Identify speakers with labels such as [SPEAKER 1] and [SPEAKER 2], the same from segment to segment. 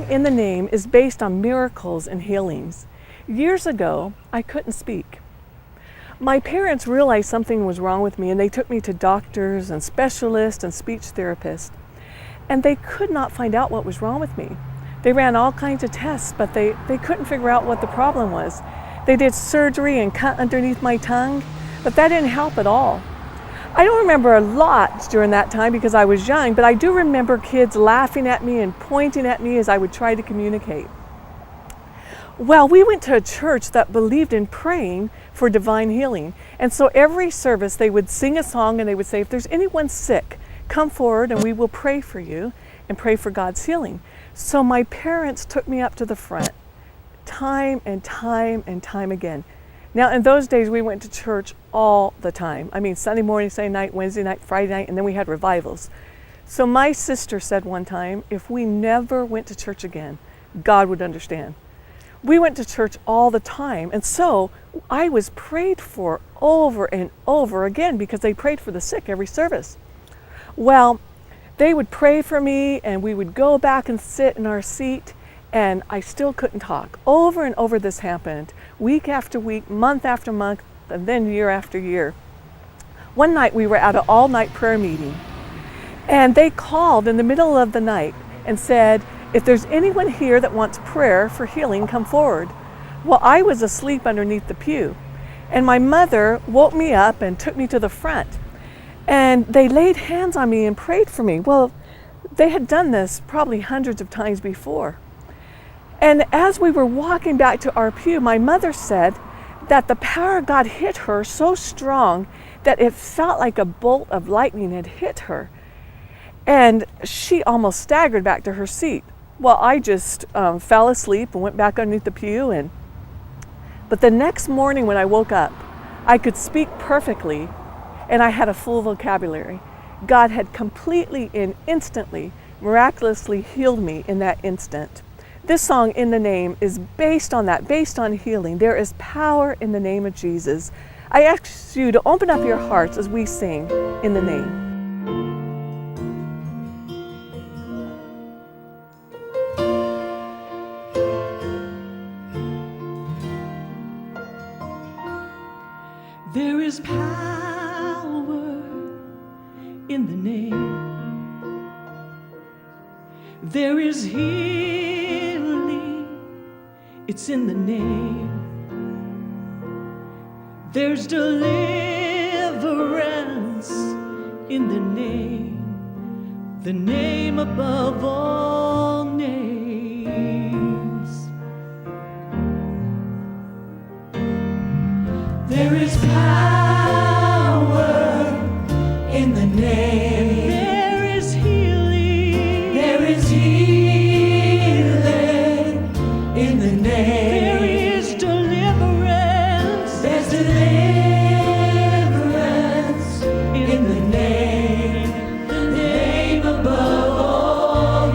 [SPEAKER 1] song In the Name is based on miracles and healings. Years ago, I couldn't speak. My parents realized something was wrong with me, and they took me to doctors and specialists and speech therapists. And they could not find out what was wrong with me. They ran all kinds of tests, but they couldn't figure out what the problem was. They did surgery and cut underneath my tongue, but that didn't help at all. I don't remember a lot during that time because I was young, but I do remember kids laughing at me and pointing at me as I would try to communicate. Well, we went to a church that believed in praying for divine healing. And so every service they would sing a song and they would say, if there's anyone sick, come forward and we will pray for you and pray for God's healing. So my parents took me up to the front time and time and time again. Now in those days we went to church all the time. I mean Sunday morning, Sunday night, Wednesday night, Friday night, and then we had revivals. So my sister said one time, if we never went to church again, God would understand. We went to church all the time, and so I was prayed for over and over again because they prayed for the sick every service. Well, they would pray for me and we would go back and sit in our seat, and I still couldn't talk. Over and over this happened, week after week, month after month, and then year after year. One night we were at an all-night prayer meeting, and they called in the middle of the night and said, if there's anyone here that wants prayer for healing, come forward. Well, I was asleep underneath the pew, and my mother woke me up and took me to the front. And they laid hands on me and prayed for me. Well, they had done this probably hundreds of times before. And as we were walking back to our pew, my mother said that the power of God hit her so strong that it felt like a bolt of lightning had hit her. And she almost staggered back to her seat. Well, I just fell asleep and went back underneath the pew. But the next morning when I woke up, I could speak perfectly and I had a full vocabulary. God had completely and instantly, miraculously healed me in that instant. This song, In the Name, is based on that, based on healing. There is power in the name of Jesus. I ask you to open up your hearts as we sing In the Name.
[SPEAKER 2] There is power in the name. There is healing. It's in the name. There's deliverance in the name above all names. There is power in the name. There is healing. There is healing in the name. There is deliverance. There's deliverance in the name above all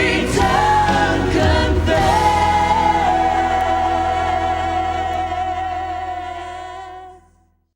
[SPEAKER 2] Every